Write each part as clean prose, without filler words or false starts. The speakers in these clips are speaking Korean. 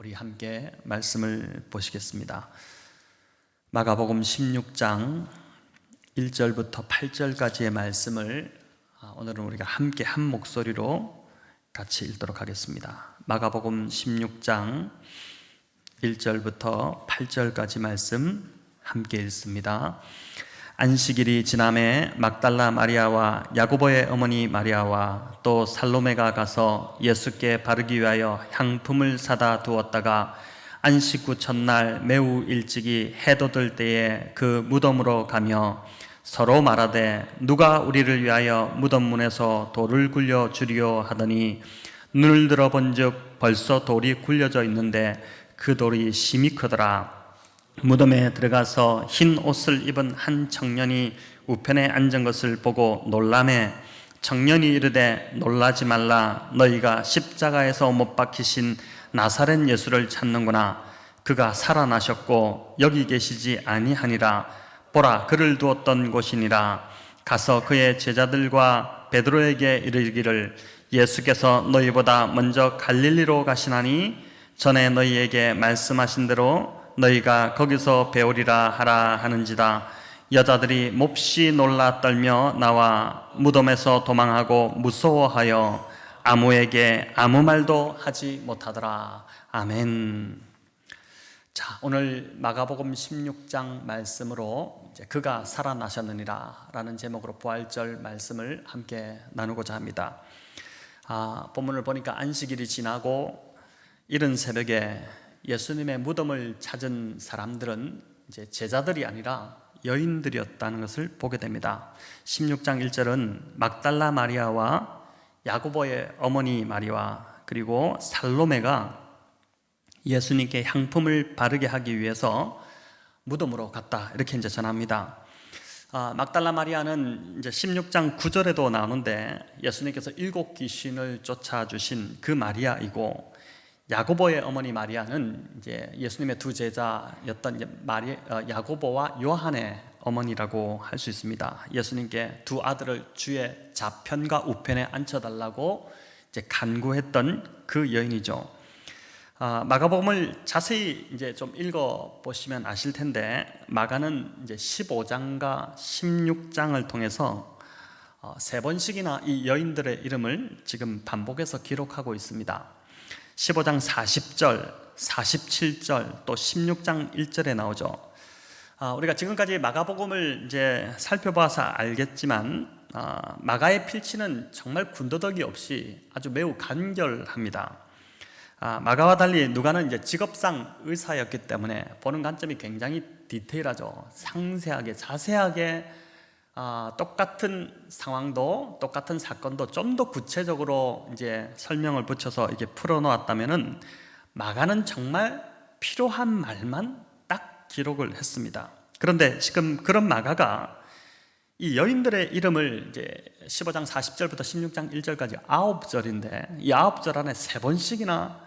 우리 함께 말씀을 보시겠습니다. 마가복음 16장 1절부터 8절까지의 말씀을 오늘은 우리가 함께 한 목소리로 같이 읽도록 하겠습니다. 마가복음 16장 1절부터 8절까지 말씀 함께 읽습니다. 안식일이 지남에 막달라 마리아와 야고보의 어머니 마리아와 또 살로메가 가서 예수께 바르기 위하여 향품을 사다 두었다가 안식 후 첫날 매우 일찍이 해도 들 때에 그 무덤으로 가며 서로 말하되 누가 우리를 위하여 무덤 문에서 돌을 굴려 주리요 하더니 눈을 들어 본즉 벌써 돌이 굴려져 있는데 그 돌이 심히 크더라. 무덤에 들어가서 흰 옷을 입은 한 청년이 우편에 앉은 것을 보고 놀라매 청년이 이르되 놀라지 말라. 너희가 십자가에서 못 박히신 나사렛 예수를 찾는구나. 그가 살아나셨고 여기 계시지 아니하니라. 보라, 그를 두었던 곳이니라. 가서 그의 제자들과 베드로에게 이르기를 예수께서 너희보다 먼저 갈릴리로 가시나니 전에 너희에게 말씀하신 대로 너희가 거기서 배우리라 하라 하는지다. 여자들이 몹시 놀라 떨며 나와 무덤에서 도망하고 무서워하여 아무에게 아무 말도 하지 못하더라. 아멘. 자, 오늘 마가복음 16장 말씀으로 이제 그가 살아나셨느니라 라는 제목으로 부활절 말씀을 함께 나누고자 합니다. 본문을 보니까 안식일이 지나고 이른 새벽에 예수님의 무덤을 찾은 사람들은 이제 제자들이 아니라 여인들이었다는 것을 보게 됩니다. 16장 1절은 막달라 마리아와 야고보의 어머니 마리아 그리고 살로메가 예수님께 향품을 바르게 하기 위해서 무덤으로 갔다 이렇게 이제 전합니다. 막달라 마리아는 이제 16장 9절에도 나오는데 예수님께서 7 귀신을 쫓아주신 그 마리아이고 야고보의 어머니 마리아는 이제 예수님의 두 제자였던 이제 야고보와 요한의 어머니라고 할 수 있습니다. 예수님께 두 아들을 주의 좌편과 우편에 앉혀달라고 이제 간구했던 그 여인이죠. 마가복음을 자세히 이제 좀 읽어 보시면 아실 텐데 마가는 이제 15장과 16장을 통해서 세 번씩이나 이 여인들의 이름을 지금 반복해서 기록하고 있습니다. 15장 40절, 47절, 또 16장 1절에 나오죠. 우리가 지금까지 마가복음을 이제 살펴봐서 알겠지만 마가의 필치는 정말 군더더기 없이 아주 매우 간결합니다. 마가와 달리 누가는 이제 직업상 의사였기 때문에 보는 관점이 굉장히 디테일하죠. 상세하게, 자세하게 똑같은 상황도 똑같은 사건도 좀 더 구체적으로 이제 설명을 붙여서 이렇게 풀어놓았다면은 마가는 정말 필요한 말만 딱 기록을 했습니다. 그런데 지금 그런 마가가 이 여인들의 이름을 이제 15장 40절부터 16장 1절까지 9절인데 이 9절 안에 3번씩이나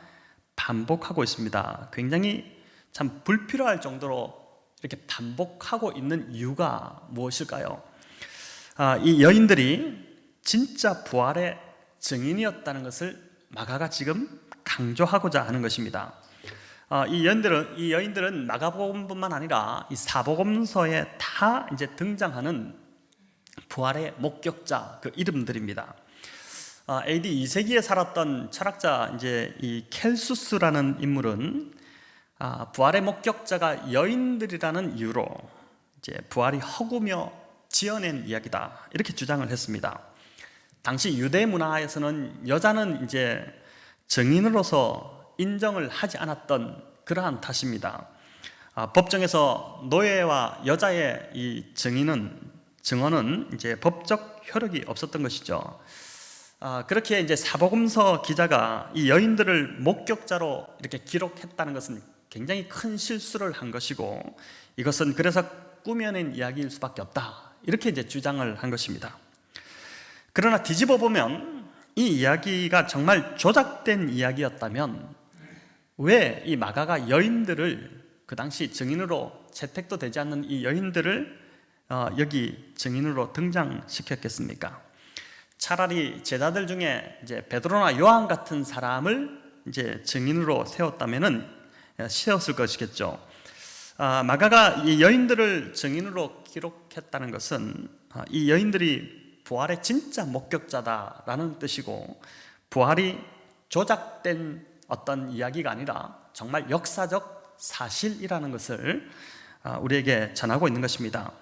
반복하고 있습니다. 굉장히 참 불필요할 정도로 이렇게 반복하고 있는 이유가 무엇일까요? 이 여인들이 진짜 부활의 증인이었다는 것을 마가가 지금 강조하고자 하는 것입니다. 이 여인들은 마가복음뿐만 아니라 이 사복음서에 다 이제 등장하는 부활의 목격자 그 이름들입니다. AD 2세기에 살았던 철학자 이제 이 켈수스라는 인물은 부활의 목격자가 여인들이라는 이유로 이제 부활이 허구며 지어낸 이야기다 이렇게 주장을 했습니다. 당시 유대 문화에서는 여자는 이제 증인으로서 인정을 하지 않았던 그러한 탓입니다. 법정에서 노예와 여자의 이 증언은 이제 법적 효력이 없었던 것이죠. 그렇게 이제 사복음서 기자가 이 여인들을 목격자로 이렇게 기록했다는 것은 굉장히 큰 실수를 한 것이고 이것은 그래서 꾸며낸 이야기일 수밖에 없다 이렇게 이제 주장을 한 것입니다. 그러나 뒤집어 보면 이 이야기가 정말 조작된 이야기였다면 왜 이 마가가 여인들을 그 당시 증인으로 채택도 되지 않는 이 여인들을 여기 증인으로 등장시켰겠습니까? 차라리 제자들 중에 이제 베드로나 요한 같은 사람을 이제 증인으로 세웠을 것이겠죠. 마가가 이 여인들을 증인으로 기록했다는 것은 이 여인들이 부활의 진짜 목격자다라는 뜻이고, 부활이 조작된 어떤 이야기가 아니라 정말 역사적 사실이라는 것을 우리에게 전하고 있는 것입니다.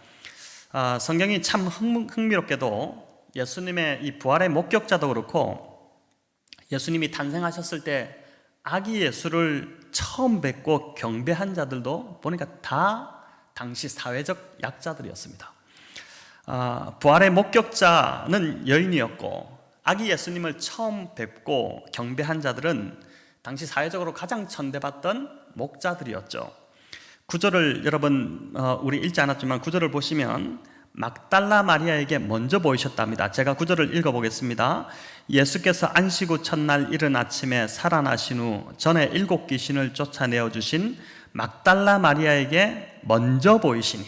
성경이 참 흥미롭게도 예수님의 이 부활의 목격자도 그렇고, 예수님이 탄생하셨을 때 아기 예수를 처음 뵙고 경배한 자들도 보니까 다 당시 사회적 약자들이었습니다. 부활의 목격자는 여인이었고, 아기 예수님을 처음 뵙고 경배한 자들은 당시 사회적으로 가장 천대받던 목자들이었죠. 구절을 여러분 우리 읽지 않았지만 구절을 보시면 막달라 마리아에게 먼저 보이셨답니다. 제가 구절을 읽어보겠습니다. 예수께서 안식 후 첫날 이른 아침에 살아나신 후 전에 7 귀신을 쫓아내어 주신 막달라 마리아에게 먼저 보이시니.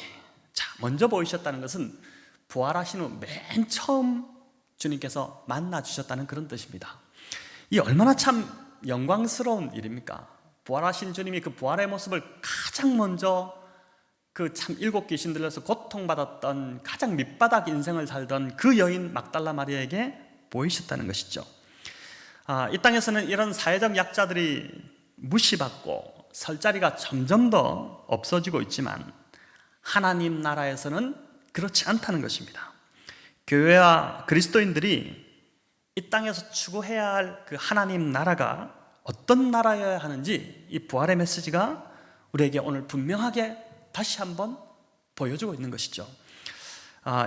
자, 먼저 보이셨다는 것은 부활하신 후 맨 처음 주님께서 만나 주셨다는 그런 뜻입니다. 이 얼마나 참 영광스러운 일입니까? 부활하신 주님이 그 부활의 모습을 가장 먼저 그 참 7 귀신 들려서 고통받았던, 가장 밑바닥 인생을 살던 그 여인 막달라 마리아에게 보이셨다는 것이죠. 이 땅에서는 이런 사회적 약자들이 무시받고 설 자리가 점점 더 없어지고 있지만, 하나님 나라에서는 그렇지 않다는 것입니다. 교회와 그리스도인들이 이 땅에서 추구해야 할 그 하나님 나라가 어떤 나라여야 하는지, 이 부활의 메시지가 우리에게 오늘 분명하게 다시 한번 보여주고 있는 것이죠.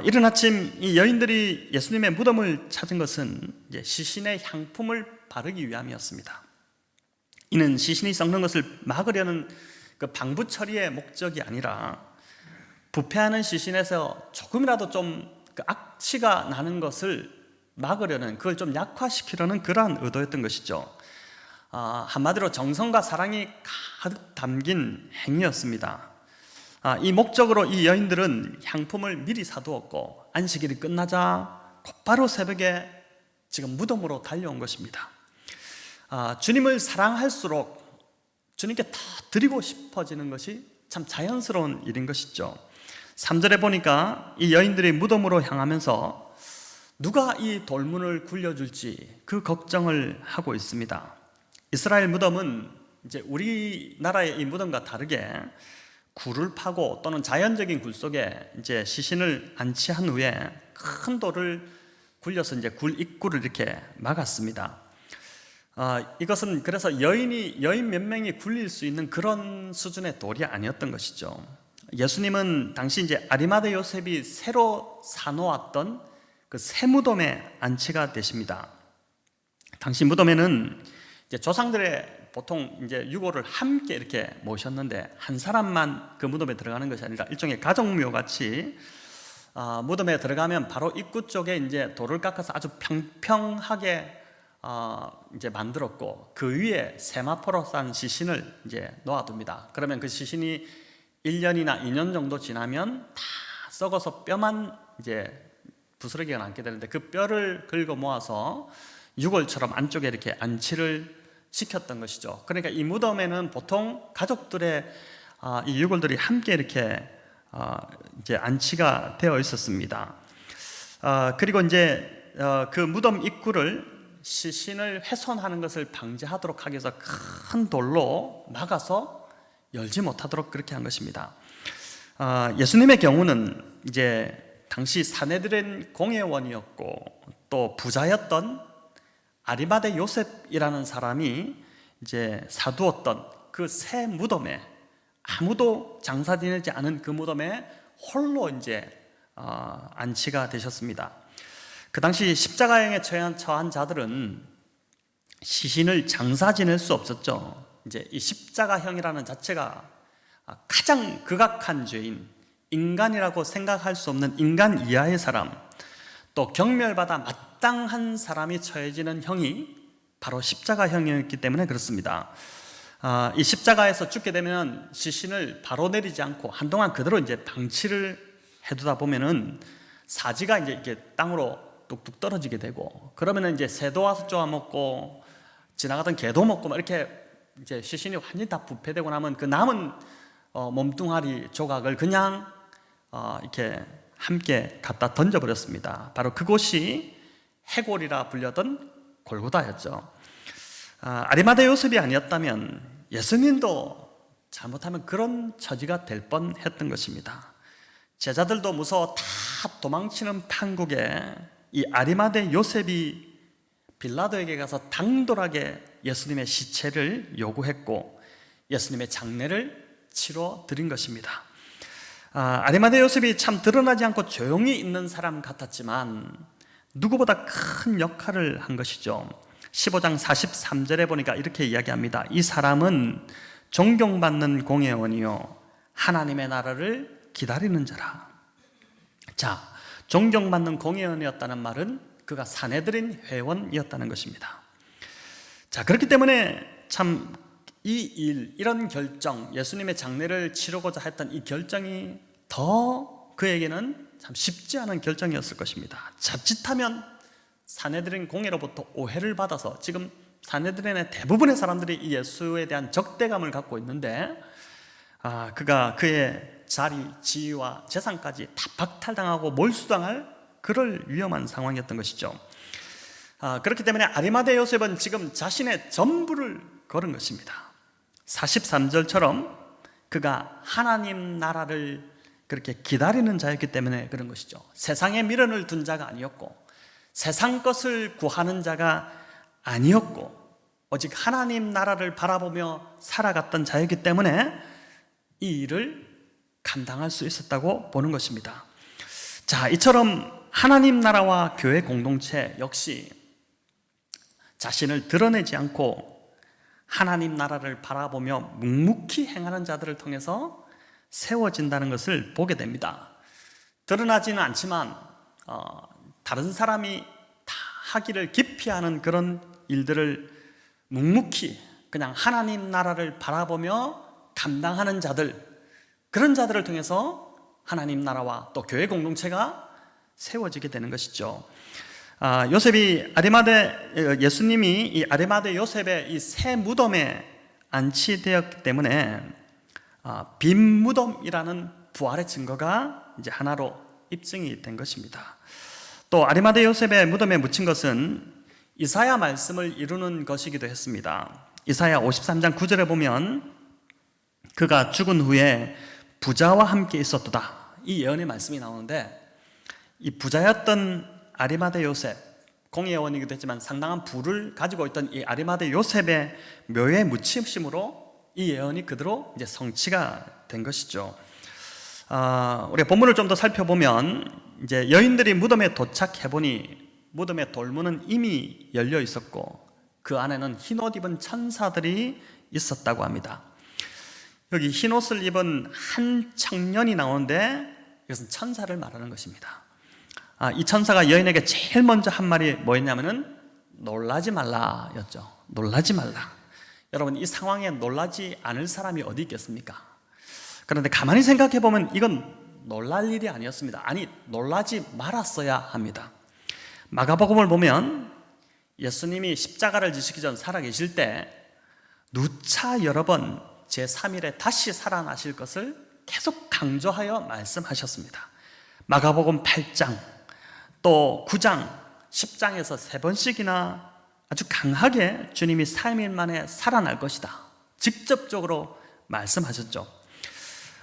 이른 아침 이 여인들이 예수님의 무덤을 찾은 것은 이제 시신의 향품을 바르기 위함이었습니다. 이는 시신이 썩는 것을 막으려는 그 방부 처리의 목적이 아니라, 부패하는 시신에서 조금이라도 좀 그 악취가 나는 것을 막으려는, 그걸 좀 약화시키려는 그러한 의도였던 것이죠. 한마디로 정성과 사랑이 가득 담긴 행위였습니다. 이 목적으로 이 여인들은 향품을 미리 사두었고, 안식일이 끝나자 곧바로 새벽에 지금 무덤으로 달려온 것입니다. 주님을 사랑할수록 주님께 더 드리고 싶어지는 것이 참 자연스러운 일인 것이죠. 3절에 보니까 이 여인들이 무덤으로 향하면서 누가 이 돌문을 굴려줄지 그 걱정을 하고 있습니다. 이스라엘 무덤은 이제 우리나라의 이 무덤과 다르게 굴을 파고 또는 자연적인 굴 속에 이제 시신을 안치한 후에 큰 돌을 굴려서 이제 굴 입구를 이렇게 막았습니다. 이것은 그래서 여인 몇 명이 굴릴 수 있는 그런 수준의 돌이 아니었던 것이죠. 예수님은 당시 이제 아리마대 요셉이 새로 사놓았던 그 새 무덤에 안치가 되십니다. 당시 무덤에는 이제 조상들의 보통 이제 유골을 함께 이렇게 모셨는데, 한 사람만 그 무덤에 들어가는 것이 아니라 일종의 가족묘 같이 무덤에 들어가면 바로 입구 쪽에 이제 돌을 깎아서 아주 평평하게 이제 만들었고, 그 위에 세마포로 싼 시신을 이제 놓아둡니다. 그러면 그 시신이 1년이나 2년 정도 지나면 다 썩어서 뼈만 이제 부스러기가 남게 되는데, 그 뼈를 긁어 모아서 유골처럼 안쪽에 이렇게 안치를 시켰던 것이죠. 그러니까 이 무덤에는 보통 가족들의 이 유골들이 함께 이렇게 이제 안치가 되어 있었습니다. 그리고 이제 그 무덤 입구를 시신을 훼손하는 것을 방지하도록 하기 위해서 큰 돌로 막아서 열지 못하도록 그렇게 한 것입니다. 예수님의 경우는 이제 당시 사내들은 공회원이었고 또 부자였던 아리마대 요셉이라는 사람이 이제 사두었던 그 새 무덤에, 아무도 장사 지내지 않은 그 무덤에 홀로 이제 안치가 되셨습니다. 그 당시 십자가형에 처한 자들은 시신을 장사 지낼 수 없었죠. 이제 이 십자가형이라는 자체가 가장 극악한 죄인, 인간이라고 생각할 수 없는 인간 이하의 사람, 또 경멸받아 마땅한 사람이 처해지는 형이 바로 십자가형이었기 때문에 그렇습니다. 이 십자가에서 죽게 되면 시신을 바로 내리지 않고 한동안 그대로 이제 방치를 해두다 보면은 사지가 이제 이렇게 땅으로 뚝뚝 떨어지게 되고, 그러면은 이제 새도 와서 쪼아먹고 지나가던 개도 먹고 막 이렇게 이제 시신이 완전히 다 부패되고 나면 그 남은 몸뚱아리 조각을 그냥 이렇게 함께 갖다 던져버렸습니다. 바로 그곳이 해골이라 불렸던 골고다였죠. 아리마대 요셉이 아니었다면 예수님도 잘못하면 그런 처지가 될 뻔했던 것입니다. 제자들도 무서워 다 도망치는 판국에 이 아리마대 요셉이 빌라도에게 가서 당돌하게 예수님의 시체를 요구했고 예수님의 장례를 치러 드린 것입니다. 아리마대 요셉이 참 드러나지 않고 조용히 있는 사람 같았지만 누구보다 큰 역할을 한 것이죠. 15장 43절에 보니까 이렇게 이야기합니다. 이 사람은 존경받는 공회원이요 하나님의 나라를 기다리는 자라. 자, 존경받는 공회원이었다는 말은 그가 사내들인 회원이었다는 것입니다. 자, 그렇기 때문에 참 이런 결정, 예수님의 장례를 치르고자 했던 이 결정이 더 그에게는 참 쉽지 않은 결정이었을 것입니다. 자칫하면 사내들인 공회로부터 오해를 받아서 지금 사내들인의 대부분의 사람들이 이 예수에 대한 적대감을 갖고 있는데 그가 그의 자리, 지위와 재산까지 다 박탈당하고 몰수당할 그럴 위험한 상황이었던 것이죠. 그렇기 때문에 아리마대 요셉은 지금 자신의 전부를 걸은 것입니다. 43절처럼 그가 하나님 나라를 그렇게 기다리는 자였기 때문에 그런 것이죠. 세상에 미련을 둔 자가 아니었고 세상 것을 구하는 자가 아니었고 오직 하나님 나라를 바라보며 살아갔던 자였기 때문에 이 일을 감당할 수 있었다고 보는 것입니다. 자, 이처럼 하나님 나라와 교회 공동체 역시 자신을 드러내지 않고 하나님 나라를 바라보며 묵묵히 행하는 자들을 통해서 세워진다는 것을 보게 됩니다. 드러나지는 않지만 다른 사람이 다 하기를 기피하는 그런 일들을 묵묵히 그냥 하나님 나라를 바라보며 감당하는 자들, 그런 자들을 통해서 하나님 나라와 또 교회 공동체가 세워지게 되는 것이죠. 예수님이 이 아리마대 요셉의 이 새 무덤에 안치되었기 때문에 빈 무덤이라는 부활의 증거가 이제 하나로 입증이 된 것입니다. 또 아리마대 요셉의 무덤에 묻힌 것은 이사야 말씀을 이루는 것이기도 했습니다. 이사야 53장 9절에 보면 그가 죽은 후에 부자와 함께 있었도다, 이 예언의 말씀이 나오는데 이 부자였던 아리마대 요셉, 공회원이기도 했지만 상당한 부를 가지고 있던 이 아리마대 요셉의 묘에 묻히심으로 이 예언이 그대로 이제 성취가 된 것이죠. 우리가 본문을 좀 더 살펴보면 이제 여인들이 무덤에 도착해 보니 무덤의 돌문은 이미 열려 있었고 그 안에는 흰옷 입은 천사들이 있었다고 합니다. 여기 흰옷을 입은 한 청년이 나오는데 이것은 천사를 말하는 것입니다. 이 천사가 여인에게 제일 먼저 한 말이 뭐였냐면은 놀라지 말라 였죠. 놀라지 말라. 여러분, 이 상황에 놀라지 않을 사람이 어디 있겠습니까? 그런데 가만히 생각해 보면 이건 놀랄 일이 아니었습니다. 아니, 놀라지 말았어야 합니다. 마가복음을 보면 예수님이 십자가를 지시기 전 살아계실 때 누차 여러 번 제3일에 다시 살아나실 것을 계속 강조하여 말씀하셨습니다. 마가복음 8장 또 9장 10장에서 3번씩이나 아주 강하게 주님이 3일 만에 살아날 것이다, 직접적으로 말씀하셨죠.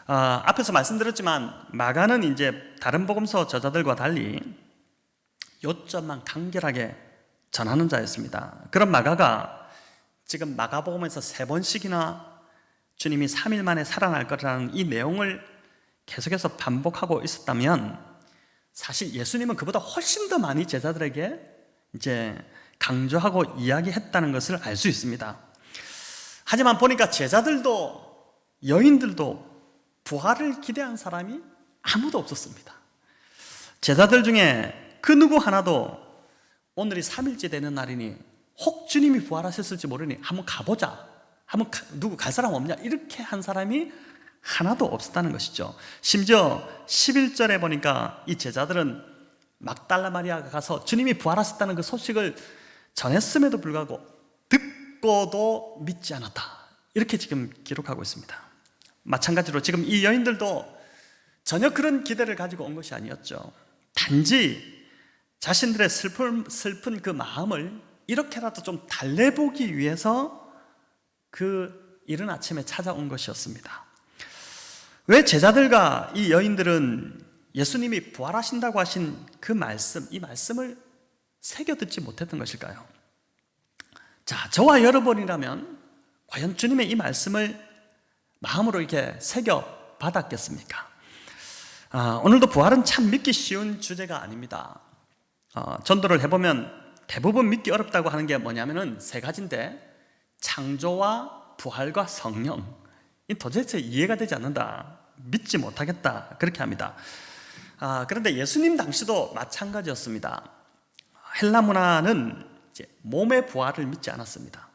앞에서 말씀드렸지만 마가는 이제 다른 복음서 저자들과 달리 요점만 간결하게 전하는 자였습니다. 그런 마가가 지금 마가복음에서 3번씩이나 주님이 3일 만에 살아날 거라는 이 내용을 계속해서 반복하고 있었다면 사실 예수님은 그보다 훨씬 더 많이 제자들에게 이제 강조하고 이야기했다는 것을 알 수 있습니다. 하지만 보니까 제자들도 여인들도 부활을 기대한 사람이 아무도 없었습니다. 제자들 중에 그 누구 하나도 오늘이 3일째 되는 날이니 혹 주님이 부활하셨을지 모르니 한번 가보자, 누구 갈 사람 없냐, 이렇게 한 사람이 하나도 없었다는 것이죠. 심지어 11절에 보니까 이 제자들은 막달라 마리아가 가서 주님이 부활하셨다는 그 소식을 전했음에도 불구하고 듣고도 믿지 않았다. 이렇게 지금 기록하고 있습니다. 마찬가지로 지금 이 여인들도 전혀 그런 기대를 가지고 온 것이 아니었죠. 단지 자신들의 슬픈 그 마음을 이렇게라도 좀 달래보기 위해서 그 이른 아침에 찾아온 것이었습니다. 왜 제자들과 이 여인들은 예수님이 부활하신다고 하신 그 말씀, 이 말씀을 새겨 듣지 못했던 것일까요? 자, 저와 여러분이라면 과연 주님의 이 말씀을 마음으로 이렇게 새겨 받았겠습니까? 오늘도 부활은 참 믿기 쉬운 주제가 아닙니다. 전도를 해보면 대부분 믿기 어렵다고 하는 게 뭐냐면은 세 가지인데, 창조와 부활과 성령, 이 도대체 이해가 되지 않는다, 믿지 못하겠다, 그렇게 합니다. 그런데 예수님 당시도 마찬가지였습니다. 헬라 문화는 이제 몸의 부활을 믿지 않았습니다.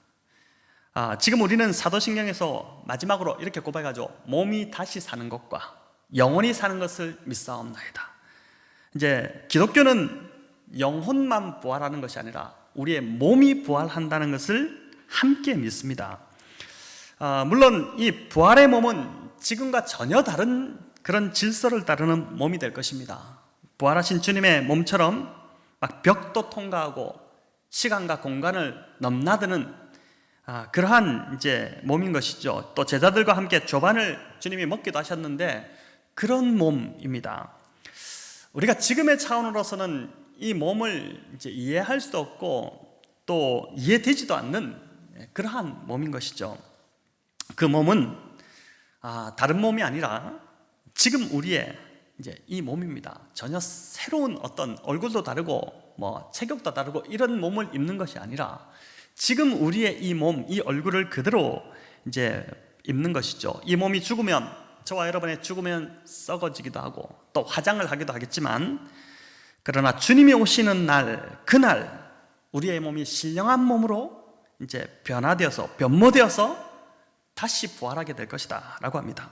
지금 우리는 사도신경에서 마지막으로 이렇게 고백하죠. 몸이 다시 사는 것과 영원히 사는 것을 믿사옵나이다. 이제 기독교는 영혼만 부활하는 것이 아니라 우리의 몸이 부활한다는 것을 함께 믿습니다. 물론 이 부활의 몸은 지금과 전혀 다른 그런 질서를 따르는 몸이 될 것입니다. 부활하신 주님의 몸처럼 막 벽도 통과하고 시간과 공간을 넘나드는 그러한 이제 몸인 것이죠. 또 제자들과 함께 조반을 주님이 먹기도 하셨는데 그런 몸입니다. 우리가 지금의 차원으로서는 이 몸을 이제 이해할 수도 없고 또 이해되지도 않는 그러한 몸인 것이죠. 그 몸은 다른 몸이 아니라 지금 우리의 이제 이 몸입니다. 전혀 새로운 어떤 얼굴도 다르고 뭐 체격도 다르고 이런 몸을 입는 것이 아니라 지금 우리의 이 몸, 이 얼굴을 그대로 이제 입는 것이죠. 이 몸이 죽으면, 저와 여러분의 죽으면 썩어지기도 하고 또 화장을 하기도 하겠지만, 그러나 주님이 오시는 날, 그날 우리의 몸이 신령한 몸으로 이제 변모되어서 다시 부활하게 될 것이다 라고 합니다.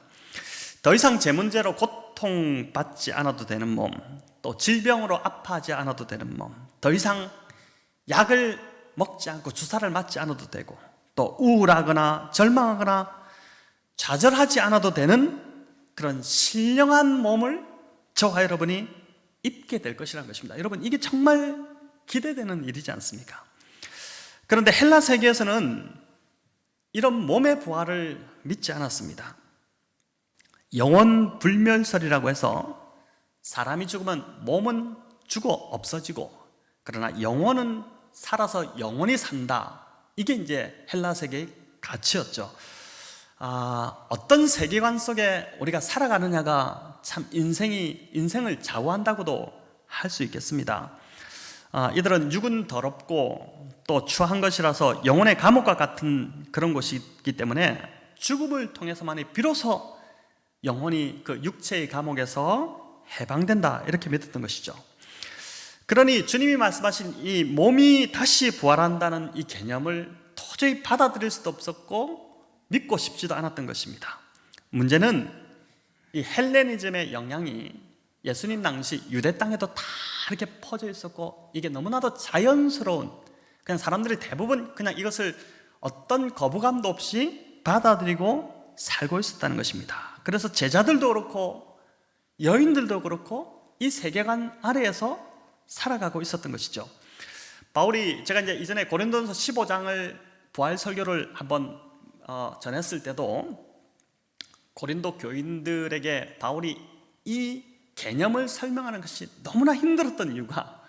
더 이상 제 문제로 고통받지 않아도 되는 몸, 또 질병으로 아파하지 않아도 되는 몸, 더 이상 약을 먹지 않고 주사를 맞지 않아도 되고 또 우울하거나 절망하거나 좌절하지 않아도 되는 그런 신령한 몸을 저와 여러분이 입게 될 것이라는 것입니다. 여러분, 이게 정말 기대되는 일이지 않습니까? 그런데 헬라 세계에서는 이런 몸의 부활을 믿지 않았습니다. 영원 불멸설이라고 해서 사람이 죽으면 몸은 죽어 없어지고 그러나 영혼은 살아서 영원히 산다. 이게 이제 헬라 세계의 가치였죠. 어떤 세계관 속에 우리가 살아가느냐가 참 인생을 좌우한다고도 할 수 있겠습니다. 이들은 육은 더럽고 또 추한 것이라서 영혼의 감옥과 같은 그런 곳이기 때문에 죽음을 통해서만이 비로소 영혼이 그 육체의 감옥에서 해방된다, 이렇게 믿었던 것이죠. 그러니 주님이 말씀하신 이 몸이 다시 부활한다는 이 개념을 도저히 받아들일 수도 없었고 믿고 싶지도 않았던 것입니다. 문제는 이 헬레니즘의 영향이 예수님 당시 유대 땅에도 다 이렇게 퍼져 있었고 이게 너무나도 자연스러운, 그냥 사람들이 대부분 그냥 이것을 어떤 거부감도 없이 받아들이고 살고 있었다는 것입니다. 그래서 제자들도 그렇고 여인들도 그렇고 이 세계관 아래에서 살아가고 있었던 것이죠. 바울이, 제가 이제 이전에 고린도전서 15장을 부활 설교를 한번 전했을 때도 고린도 교인들에게 바울이 이 개념을 설명하는 것이 너무나 힘들었던 이유가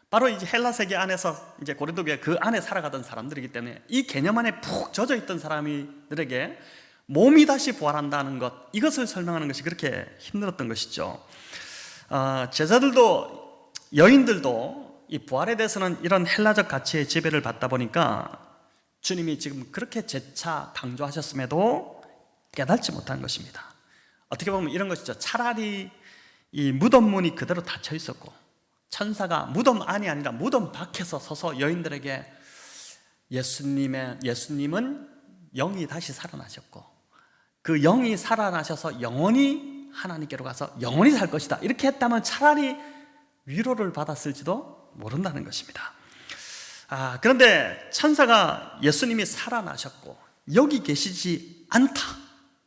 바로 이제 헬라 세계 안에서 이제 고린도 교회 그 안에 살아가던 사람들이기 때문에 이 개념 안에 푹 젖어 있던 사람들에게 몸이 다시 부활한다는 것, 이것을 설명하는 것이 그렇게 힘들었던 것이죠. 제자들도 여인들도 이 부활에 대해서는 이런 헬라적 가치의 지배를 받다 보니까 주님이 지금 그렇게 재차 강조하셨음에도 깨닫지 못한 것입니다. 어떻게 보면 이런 것이죠. 차라리 이 무덤 문이 그대로 닫혀 있었고 천사가 무덤 안이 아니라 무덤 밖에서 서서 여인들에게 예수님은 영이 다시 살아나셨고 그 영이 살아나셔서 영원히 하나님께로 가서 영원히 살 것이다, 이렇게 했다면 차라리 위로를 받았을지도 모른다는 것입니다. 그런데 천사가 예수님이 살아나셨고 여기 계시지 않다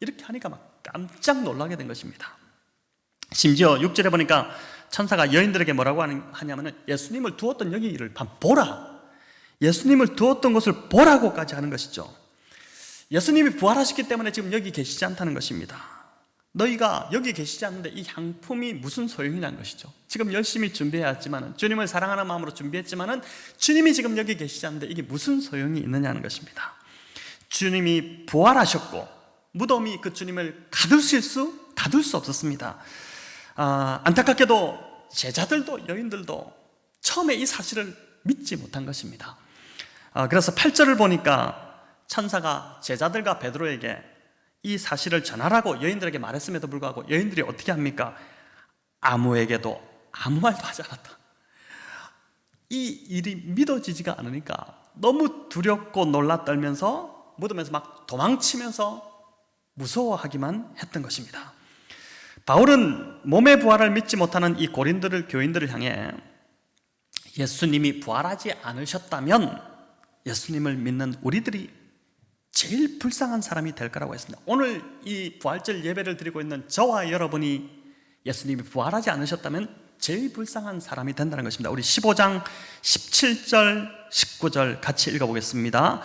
이렇게 하니까 막 깜짝 놀라게 된 것입니다. 심지어 6절에 보니까 천사가 여인들에게 뭐라고 하냐면 예수님을 두었던 여기를 보라, 예수님을 두었던 곳을 보라고까지 하는 것이죠. 예수님이 부활하셨기 때문에 지금 여기 계시지 않다는 것입니다. 너희가 여기 계시지 않는데 이 향품이 무슨 소용이냐는 것이죠. 지금 열심히 준비해왔지만, 주님을 사랑하는 마음으로 준비했지만 주님이 지금 여기 계시지 않는데 이게 무슨 소용이 있느냐는 것입니다. 주님이 부활하셨고 무덤이 그 주님을 가둘 수 없었습니다. 안타깝게도 제자들도 여인들도 처음에 이 사실을 믿지 못한 것입니다. 그래서 8절을 보니까 천사가 제자들과 베드로에게 이 사실을 전하라고 여인들에게 말했음에도 불구하고 여인들이 어떻게 합니까? 아무에게도 아무 말도 하지 않았다. 이 일이 믿어지지가 않으니까 너무 두렵고 놀라 떨면서 무덤에서 막 도망치면서 무서워하기만 했던 것입니다. 바울은 몸의 부활을 믿지 못하는 이 고린도 교인들을 향해 예수님이 부활하지 않으셨다면 예수님을 믿는 우리들이 제일 불쌍한 사람이 될 거라고 했습니다. 오늘 이 부활절 예배를 드리고 있는 저와 여러분이 예수님이 부활하지 않으셨다면 제일 불쌍한 사람이 된다는 것입니다. 우리 15장 17절 19절 같이 읽어보겠습니다.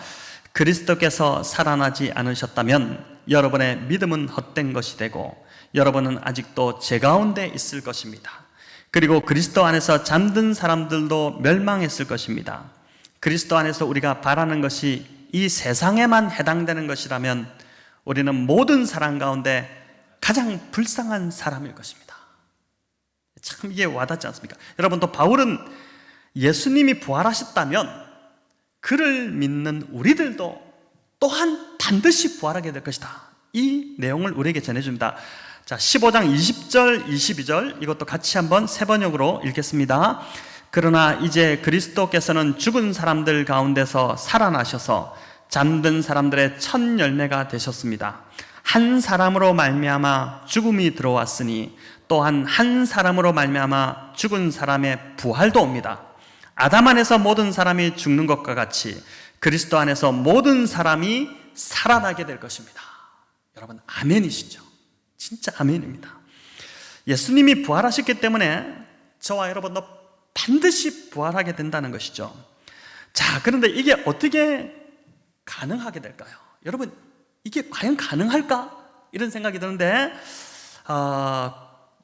그리스도께서 살아나지 않으셨다면 여러분의 믿음은 헛된 것이 되고 여러분은 아직도 죄 가운데 있을 것입니다. 그리고 그리스도 안에서 잠든 사람들도 멸망했을 것입니다. 그리스도 안에서 우리가 바라는 것이 이 세상에만 해당되는 것이라면 우리는 모든 사람 가운데 가장 불쌍한 사람일 것입니다. 참 이게 와닿지 않습니까? 여러분, 또 바울은 예수님이 부활하셨다면 그를 믿는 우리들도 또한 반드시 부활하게 될 것이다. 이 내용을 우리에게 전해줍니다. 자, 15장 20절 22절 이것도 같이 한번 세 번역으로 읽겠습니다. 그러나 이제 그리스도께서는 죽은 사람들 가운데서 살아나셔서 잠든 사람들의 첫 열매가 되셨습니다. 한 사람으로 말미암아 죽음이 들어왔으니 또한 한 사람으로 말미암아 죽은 사람의 부활도 옵니다. 아담 안에서 모든 사람이 죽는 것과 같이 그리스도 안에서 모든 사람이 살아나게 될 것입니다. 여러분, 아멘이시죠? 진짜 아멘입니다. 예수님이 부활하셨기 때문에 저와 여러분도 반드시 부활하게 된다는 것이죠. 자, 그런데 이게 어떻게 가능하게 될까요? 여러분, 이게 과연 가능할까? 이런 생각이 드는데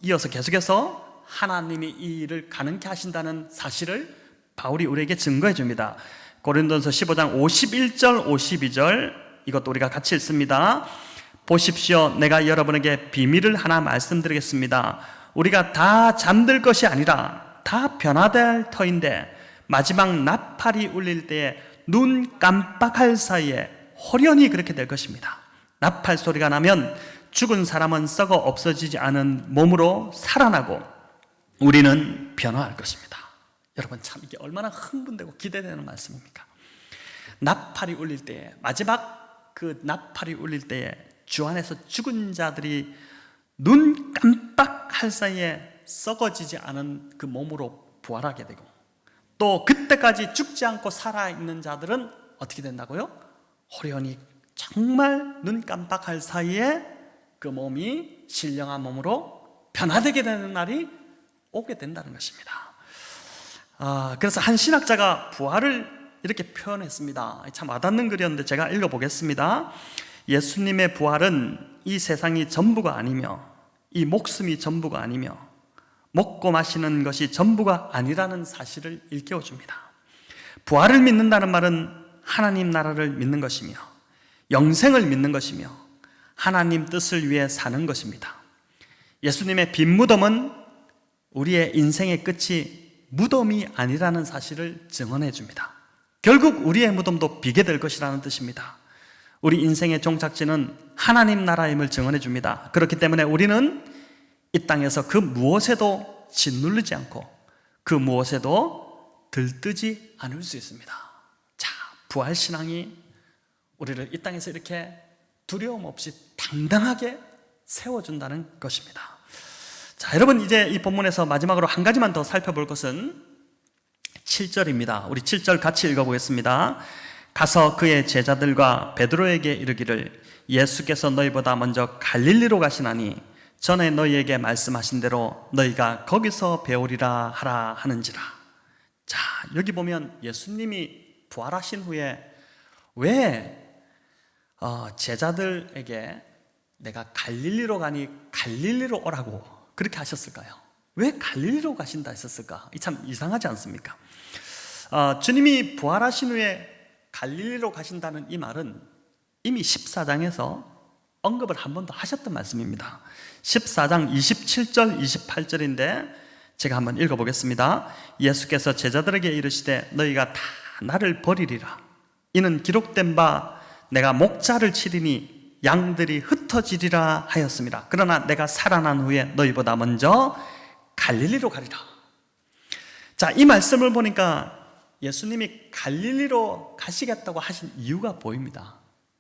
이어서 계속해서 하나님이 이 일을 가능케 하신다는 사실을 바울이 우리에게 증거해 줍니다. 고린도전서 15장 51절 52절 이것도 우리가 같이 읽습니다. 보십시오, 내가 여러분에게 비밀을 하나 말씀드리겠습니다. 우리가 다 잠들 것이 아니라 다 변화될 터인데 마지막 나팔이 울릴 때에 눈 깜빡할 사이에 호련히 그렇게 될 것입니다. 나팔 소리가 나면 죽은 사람은 썩어 없어지지 않은 몸으로 살아나고 우리는 변화할 것입니다. 여러분, 참 이게 얼마나 흥분되고 기대되는 말씀입니까? 나팔이 울릴 때에, 마지막 그 나팔이 울릴 때에 주 안에서 죽은 자들이 눈 깜빡할 사이에 썩어지지 않은 그 몸으로 부활하게 되고, 또 그때까지 죽지 않고 살아있는 자들은 어떻게 된다고요? 호련히 정말 눈 깜빡할 사이에 그 몸이 신령한 몸으로 변화되게 되는 날이 오게 된다는 것입니다. 그래서 한 신학자가 부활을 이렇게 표현했습니다. 참 와닿는 글이었는데 제가 읽어보겠습니다. 예수님의 부활은 이 세상이 전부가 아니며 이 목숨이 전부가 아니며 먹고 마시는 것이 전부가 아니라는 사실을 일깨워줍니다. 부활을 믿는다는 말은 하나님 나라를 믿는 것이며 영생을 믿는 것이며 하나님 뜻을 위해 사는 것입니다. 예수님의 빈 무덤은 우리의 인생의 끝이 무덤이 아니라는 사실을 증언해 줍니다. 결국 우리의 무덤도 비게 될 것이라는 뜻입니다. 우리 인생의 종착지는 하나님 나라임을 증언해 줍니다. 그렇기 때문에 우리는 이 땅에서 그 무엇에도 짓누르지 않고 그 무엇에도 들뜨지 않을 수 있습니다. 자, 부활신앙이 우리를 이 땅에서 이렇게 두려움 없이 당당하게 세워준다는 것입니다. 자, 여러분, 이제 이 본문에서 마지막으로 한 가지만 더 살펴볼 것은 7절입니다. 우리 7절 같이 읽어보겠습니다. 가서 그의 제자들과 베드로에게 이르기를 예수께서 너희보다 먼저 갈릴리로 가시나니 전에 너희에게 말씀하신 대로 너희가 거기서 배우리라 하라 하는지라. 자, 여기 보면 예수님이 부활하신 후에 왜 제자들에게 내가 갈릴리로 가니 갈릴리로 오라고 그렇게 하셨을까요? 왜 갈릴리로 가신다 했었을까? 이 참 이상하지 않습니까? 주님이 부활하신 후에 갈릴리로 가신다는 이 말은 이미 14장에서 언급을 한 번 더 하셨던 말씀입니다. 14장 27절 28절인데 제가 한번 읽어보겠습니다. 예수께서 제자들에게 이르시되 너희가 다 나를 버리리라. 이는 기록된 바 내가 목자를 치리니 양들이 흩어지리라 하였습니다. 그러나 내가 살아난 후에 너희보다 먼저 갈릴리로 가리라. 자, 이 말씀을 보니까 예수님이 갈릴리로 가시겠다고 하신 이유가 보입니다.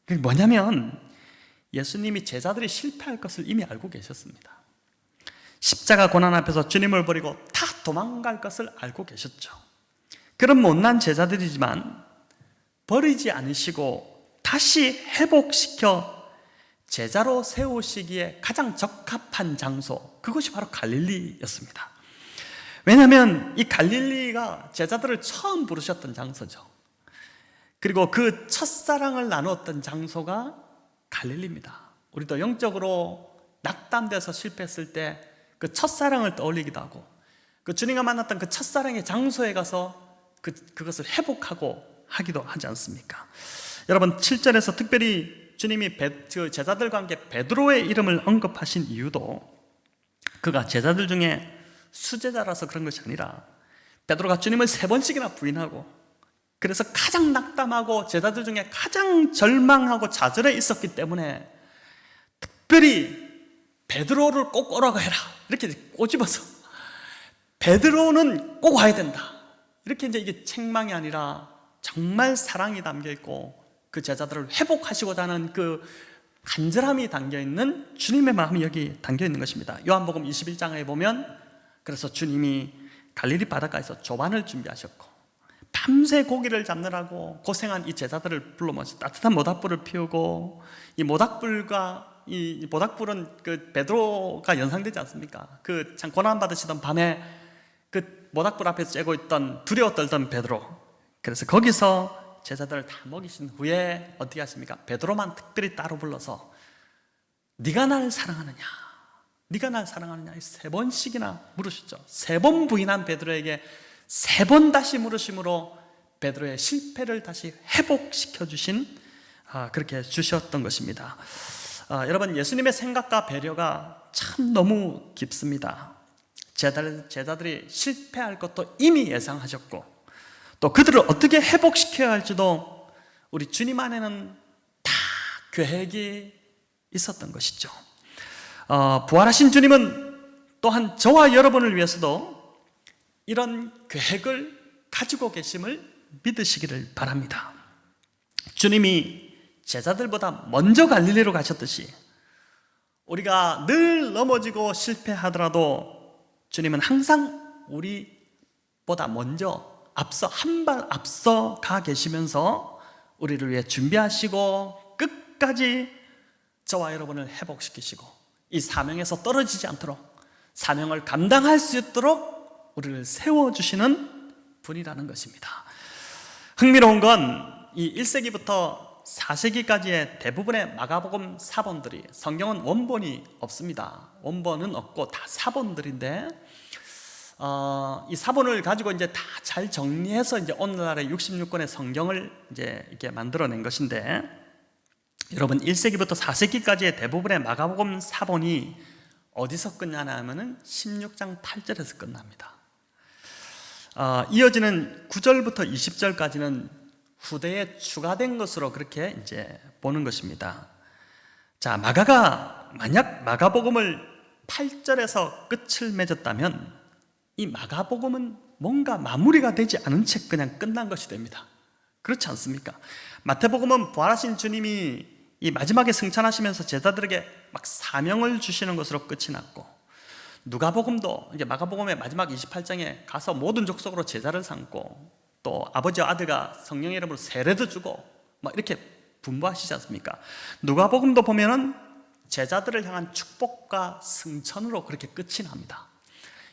그게 뭐냐면 예수님이 제자들이 실패할 것을 이미 알고 계셨습니다. 십자가 고난 앞에서 주님을 버리고 다 도망갈 것을 알고 계셨죠. 그런 못난 제자들이지만 버리지 않으시고 다시 회복시켜 제자로 세우시기에 가장 적합한 장소, 그것이 바로 갈릴리였습니다. 왜냐하면 이 갈릴리가 제자들을 처음 부르셨던 장소죠. 그리고 그 첫사랑을 나누었던 장소가 갈릴리입니다. 우리도 영적으로 낙담돼서 실패했을 때 그 첫사랑을 떠올리기도 하고 그 주님과 만났던 그 첫사랑의 장소에 가서 그것을 회복하고 하기도 하지 않습니까? 여러분 7절에서 특별히 주님이 제자들과 함께 베드로의 이름을 언급하신 이유도 그가 제자들 중에 수제자라서 그런 것이 아니라 베드로가 주님을 3번씩이나 부인하고 그래서 가장 낙담하고 제자들 중에 가장 절망하고 좌절해 있었기 때문에 특별히 베드로를 꼭 오라고 해라 이렇게 꼬집어서 베드로는 꼭 와야 된다 이렇게 이제 이게 책망이 아니라 정말 사랑이 담겨 있고 그 제자들을 회복하시고자 하는 그 간절함이 담겨 있는 주님의 마음이 여기 담겨 있는 것입니다. 요한복음 21장에 보면 그래서 주님이 갈릴리 바닷가에서 조반을 준비하셨고 밤새 고기를 잡느라고 고생한 이 제자들을 불러 모셔 따뜻한 모닥불을 피우고 이 모닥불과 이 모닥불은 그 베드로가 연상되지 않습니까? 그 참 고난 받으시던 밤에 그 모닥불 앞에서 쬐고 있던 두려워 떨던 베드로. 그래서 거기서 제자들을 다 먹이신 후에 어떻게 하십니까? 베드로만 특별히 따로 불러서 네가 날 사랑하느냐? 네가 날 사랑하느냐? 3번씩이나 물으셨죠. 3번 부인한 베드로에게 3번 다시 물으심으로 베드로의 실패를 다시 회복시켜 주신 그렇게 주셨던 것입니다. 여러분 예수님의 생각과 배려가 참 너무 깊습니다. 제자들이 실패할 것도 이미 예상하셨고 또 그들을 어떻게 회복시켜야 할지도 우리 주님 안에는 다 계획이 있었던 것이죠. 부활하신 주님은 또한 저와 여러분을 위해서도 이런 계획을 가지고 계심을 믿으시기를 바랍니다. 주님이 제자들보다 먼저 갈릴리로 가셨듯이 우리가 늘 넘어지고 실패하더라도 주님은 항상 우리보다 먼저 한 발 앞서 가 계시면서 우리를 위해 준비하시고 끝까지 저와 여러분을 회복시키시고 이 사명에서 떨어지지 않도록 사명을 감당할 수 있도록 우리를 세워주시는 분이라는 것입니다. 흥미로운 건 이 1세기부터 4세기까지의 대부분의 마가복음 사본들이 성경은 원본이 없습니다. 원본은 없고 다 사본들인데 이 사본을 가지고 이제 다 잘 정리해서 이제 오늘날의 66권의 성경을 이제 이렇게 만들어낸 것인데 여러분 1세기부터 4세기까지의 대부분의 마가복음 사본이 어디서 끝나냐 하면은 16장 8절에서 끝납니다. 이어지는 9절부터 20절까지는 후대에 추가된 것으로 그렇게 이제 보는 것입니다. 자, 만약 마가복음을 8절에서 끝을 맺었다면 이 마가복음은 뭔가 마무리가 되지 않은 채 그냥 끝난 것이 됩니다. 그렇지 않습니까? 마태복음은 부활하신 주님이 이 마지막에 승천하시면서 제자들에게 막 사명을 주시는 것으로 끝이 났고 누가복음도 이제 마가복음의 마지막 28장에 가서 모든 족속으로 제자를 삼고 또 아버지와 아들과 성령의 이름으로 세례도 주고 막 이렇게 분부하시지 않습니까? 누가복음도 보면은 제자들을 향한 축복과 승천으로 그렇게 끝이 납니다.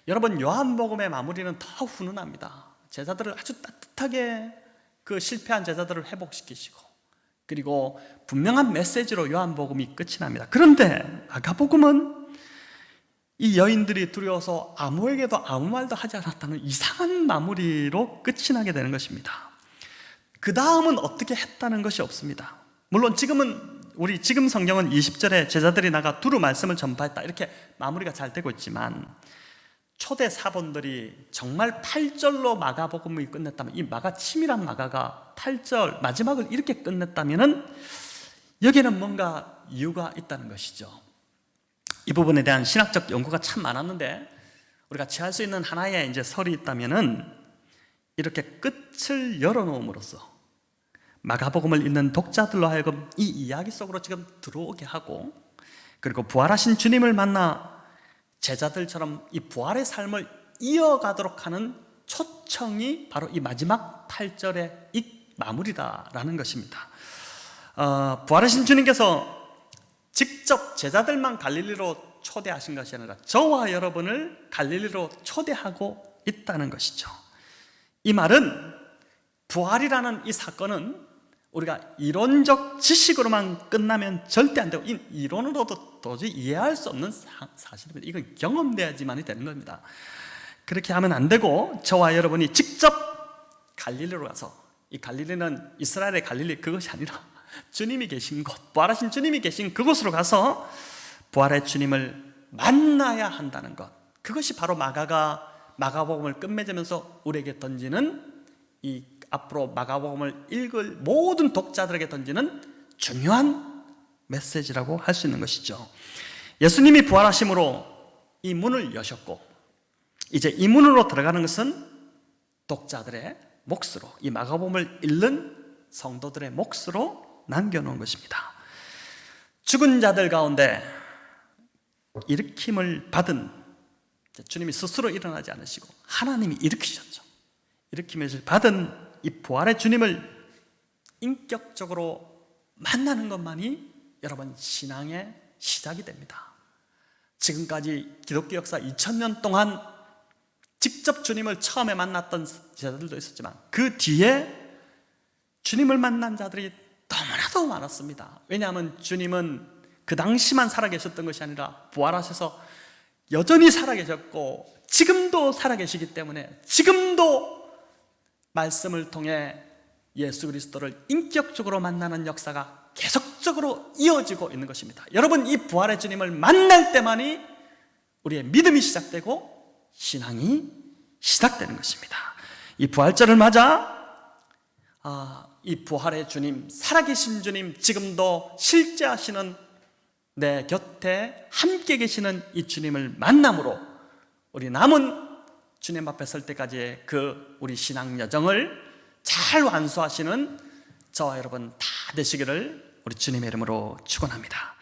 여러분, 요한복음의 마무리는 더 훈훈합니다. 제자들을 아주 따뜻하게 그 실패한 제자들을 회복시키시고, 그리고 분명한 메시지로 요한복음이 끝이 납니다. 그런데 마가복음은 이 여인들이 두려워서 아무에게도 아무 말도 하지 않았다는 이상한 마무리로 끝이 나게 되는 것입니다. 그 다음은 어떻게 했다는 것이 없습니다. 물론 지금 성경은 20절에 제자들이 나가 두루 말씀을 전파했다 이렇게 마무리가 잘 되고 있지만, 초대 사본들이 정말 8절로 마가복음이 끝냈다면, 이 마가 치밀한 마가가 8절 마지막을 이렇게 끝냈다면 여기에는 뭔가 이유가 있다는 것이죠. 이 부분에 대한 신학적 연구가 참 많았는데, 우리가 취할 수 있는 하나의 이제 설이 있다면은 이렇게 끝을 열어놓음으로써 마가복음을 읽는 독자들로 하여금 이 이야기 속으로 지금 들어오게 하고, 그리고 부활하신 주님을 만나 제자들처럼 이 부활의 삶을 이어가도록 하는 초청이 바로 이 마지막 8절의 이 마무리다라는 것입니다. 부활하신 주님께서 직접 제자들만 갈릴리로 초대하신 것이 아니라 저와 여러분을 갈릴리로 초대하고 있다는 것이죠. 이 말은 부활이라는 이 사건은 우리가 이론적 지식으로만 끝나면 절대 안 되고, 이론으로도 도저히 이해할 수 없는 사실입니다. 이건 경험돼야지만이 되는 겁니다. 그렇게 하면 안 되고, 저와 여러분이 직접 갈릴리로 가서, 이 갈릴리는 이스라엘의 갈릴리 그것이 아니라 주님이 계신 곳, 부활하신 주님이 계신 그곳으로 가서 부활의 주님을 만나야 한다는 것, 그것이 바로 마가복음을 끝맺으면서 우리에게 던지는, 이 앞으로 마가복음을 읽을 모든 독자들에게 던지는 중요한 메시지라고 할 수 있는 것이죠. 예수님이 부활하심으로 이 문을 여셨고, 이제 이 문으로 들어가는 것은 독자들의 몫으로, 이 마가복음을 읽는 성도들의 몫으로 남겨놓은 것입니다. 죽은 자들 가운데 일으킴을 받은, 주님이 스스로 일어나지 않으시고 하나님이 일으키셨죠. 일으킴을 받은 이 부활의 주님을 인격적으로 만나는 것만이 여러분 신앙의 시작이 됩니다. 지금까지 기독교 역사 2000년 동안 직접 주님을 처음에 만났던 제자들도 있었지만, 그 뒤에 주님을 만난 자들이 너무나도 많았습니다. 왜냐하면 주님은 그 당시만 살아계셨던 것이 아니라 부활하셔서 여전히 살아계셨고 지금도 살아계시기 때문에 지금도 말씀을 통해 예수 그리스도를 인격적으로 만나는 역사가 계속적으로 이어지고 있는 것입니다. 여러분, 이 부활의 주님을 만날 때만이 우리의 믿음이 시작되고 신앙이 시작되는 것입니다. 이 부활절을 맞아 이 부활의 주님, 살아계신 주님, 지금도 실제하시는 내 곁에 함께 계시는 이 주님을 만남으로 우리 남은 주님 앞에 설 때까지의 그 우리 신앙 여정을 잘 완수하시는 저와 여러분 다 되시기를 우리 주님의 이름으로 축원합니다.